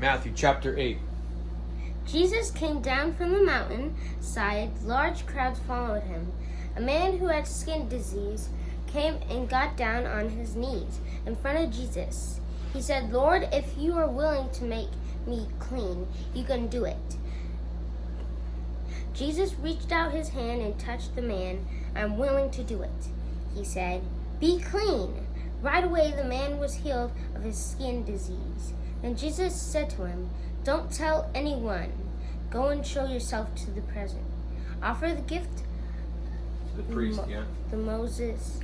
Matthew chapter 8. Jesus came down from the mountain side. Large crowds followed him. A man who had skin disease came and got down on his knees in front of Jesus. He said, "Lord, if you are willing to make me clean, you can do it." Jesus reached out his hand and touched the man. "I'm willing to do it," he said. "Be clean." Right away the man was healed of his skin disease. Then Jesus said to him, "Don't tell anyone. Go and show yourself to the president. Offer the gift The priest, the Moses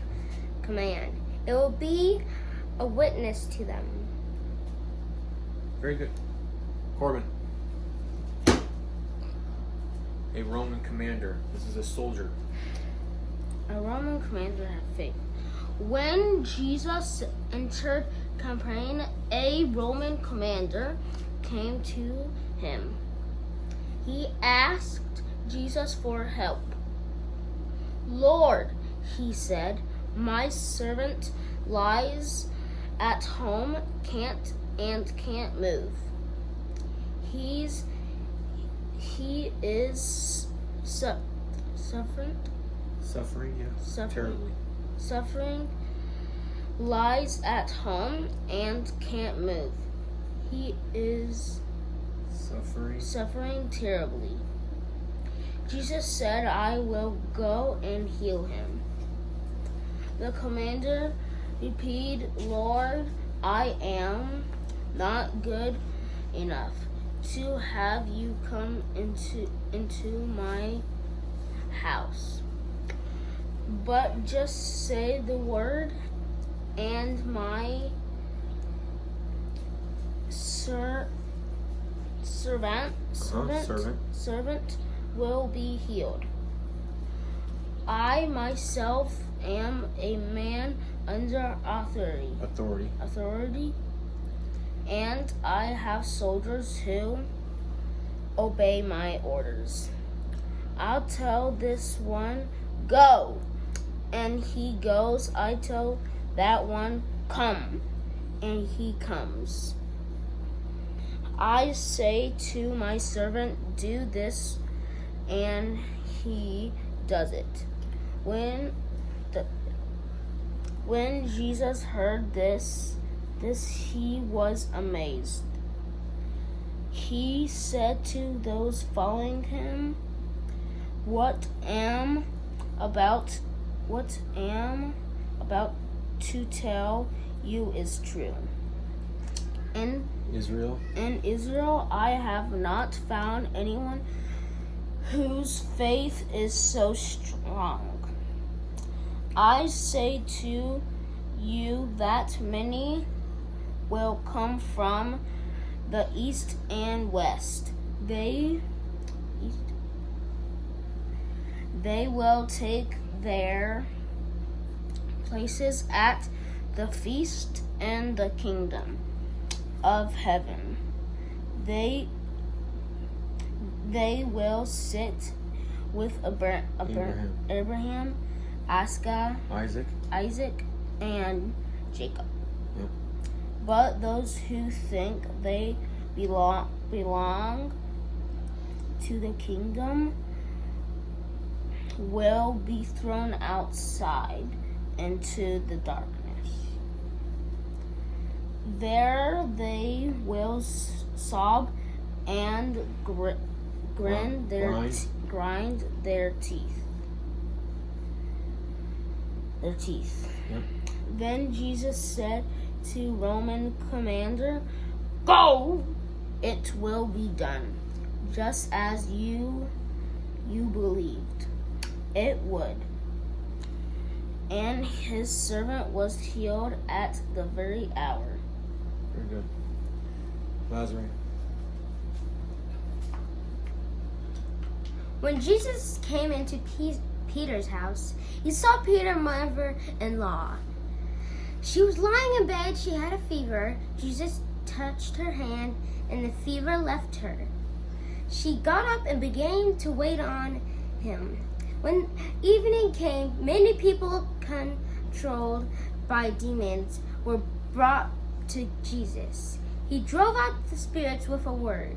command. It will be a witness to them." Very good. Corbin. A Roman commander. This is a soldier. A Roman commander had faith. When Jesus entered Capernaum, a Roman commander came to him. He asked Jesus for help. "Lord," he said, "my servant lies at home, can't move. He is suffering. Terribly. Suffering, lies at home and can't move. He is suffering terribly." Jesus said, "I will go and heal him." The commander repeated, "Lord, I am not good enough to have you come into my house. But just say the word, and my servant will be healed. I myself am a man under authority, and I have soldiers who obey my orders. I'll tell this one, 'Go,' and he goes. I tell that one, 'Come,' and he comes. I say to my servant, 'Do this,' and he does it." When Jesus heard this he was amazed. He said to those following him, What am about to tell you is true. In Israel, I have not found anyone whose faith is so strong. I say to you that many will come from the east and west. They will take their places at the feast in the kingdom of heaven. They will sit with Abraham, Isaac, and Jacob. Yep. But those who think they belong to the kingdom will be thrown outside into the darkness. There they will sob and grind their teeth. Yep. Then Jesus said to Roman commander, "Go! It will be done, just as you believed it would." And his servant was healed at the very hour. Very good. Lazarus. When Jesus came into Peter's house, he saw Peter's mother-in-law. She was lying in bed. She had a fever. Jesus touched her hand, and the fever left her. She got up and began to wait on him. When evening came, many people controlled by demons were brought to Jesus. He drove out the spirits with a word.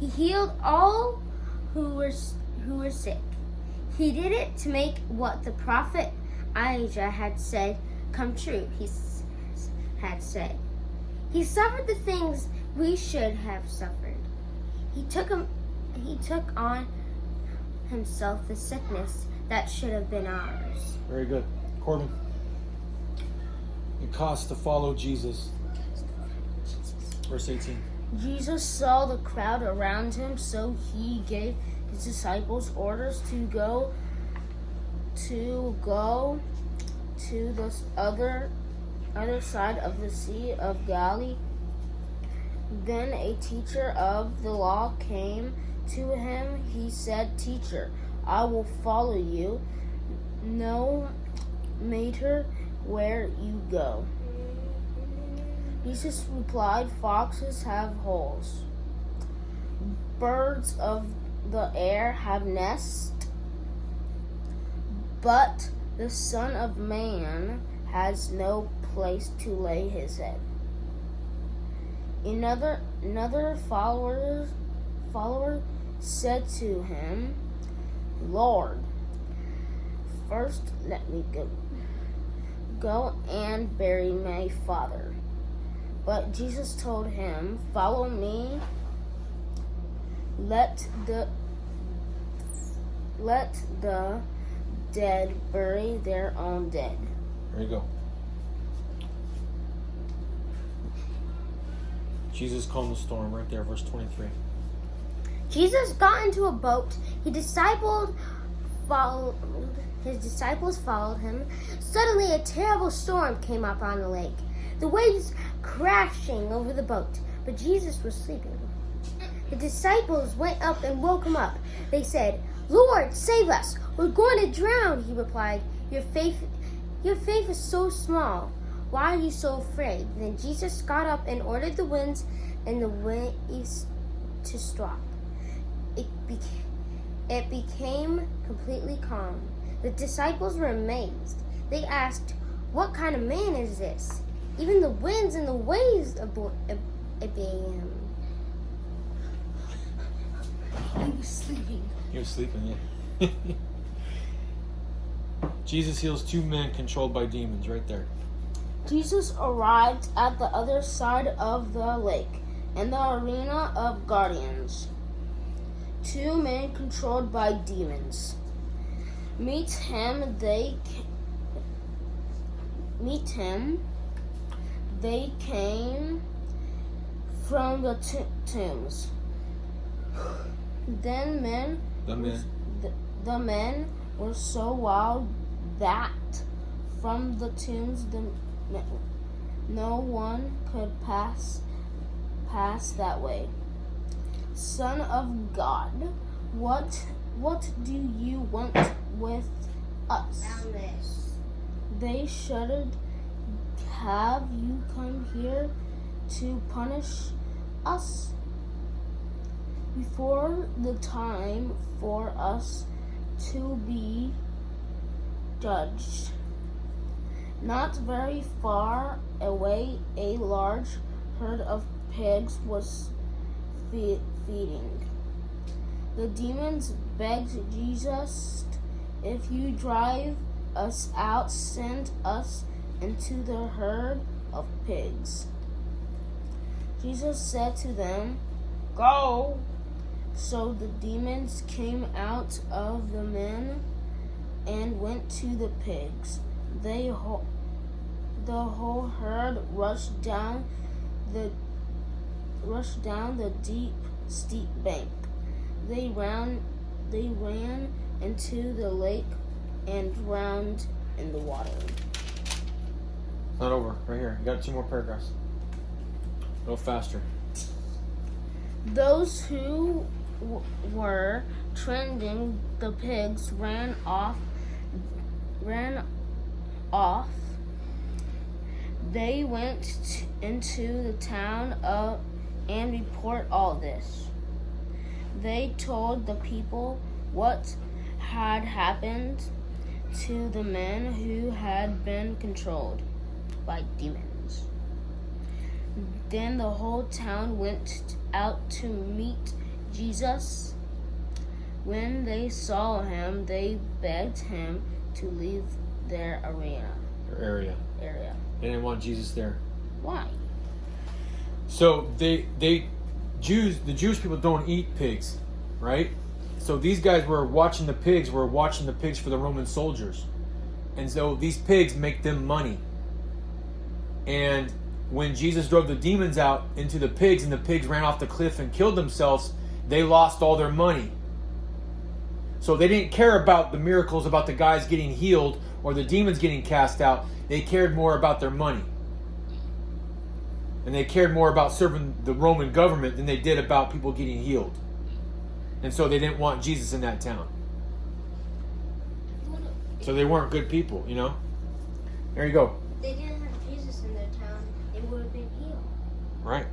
He healed all who were sick. He did it to make what the prophet Elijah had said come true. Had said, he suffered the things we should have suffered. He took on himself the sickness that should have been ours. Very good. Corbin. It costs to follow Jesus. Verse 18. Jesus saw the crowd around him, so he gave his disciples orders to go to the other side of the Sea of Galilee. Then a teacher of the law came to him. He said, "Teacher, I will follow you, no matter where you go." Jesus replied, "Foxes have holes, birds of the air have nests, but the Son of Man has no place to lay his head." Another follower said to him, "Lord, first let me go and bury my father." But Jesus told him, "Follow me. Let the dead bury their own dead." There you go. Jesus calmed the storm right there, verse 23. Jesus got into a boat. His disciples followed him. Suddenly a terrible storm came up on the lake, the waves crashing over the boat, but Jesus was sleeping. The disciples went up and woke him up. They said, "Lord, save us. We're going to drown." He replied, Your faith is so small. Why are you so afraid?" Then Jesus got up and ordered the winds and the waves to stop. It became completely calm. The disciples were amazed. They asked, "What kind of man is this? Even the winds and the waves obey him." He was sleeping. He was sleeping, yeah. Jesus heals 2 men controlled by demons right there. Jesus arrived at the other side of the lake in the arena of Guardians. 2 men controlled by demons. Meet him. They came from the tombs. Then the men were so wild that from the tombs no one could pass that way. "Son of God, what do you want with us?" They shouted. "Have you come here to punish us before the time for us to be judged?" Not very far away, a large herd of pigs was feeding. The demons begged Jesus, "If you drive us out, send us into the herd of pigs." Jesus said to them, "Go." So the demons came out of the men and went to the pigs. The whole herd rushed down the steep bank. They ran into the lake and drowned in the water. It's not over. Right here. You got 2 more paragraphs. A little faster. Those who were tending the pigs ran off. They went into the town and report all this. They told the people what had happened to the men who had been controlled by demons. Then the whole town went out to meet Jesus. When they saw him, they begged him to leave their Area. area. They didn't want Jesus there. Why? So the Jewish people don't eat pigs, right? So these guys were watching the pigs for the Roman soldiers. And so these pigs make them money. And when Jesus drove the demons out into the pigs and the pigs ran off the cliff and killed themselves, they lost all their money. So they didn't care about the miracles, about the guys getting healed or the demons getting cast out. They cared more about their money. And they cared more about serving the Roman government than they did about people getting healed. And so they didn't want Jesus in that town. So they weren't good people, you know? There you go. If they didn't have Jesus in their town, they would have been healed. Right.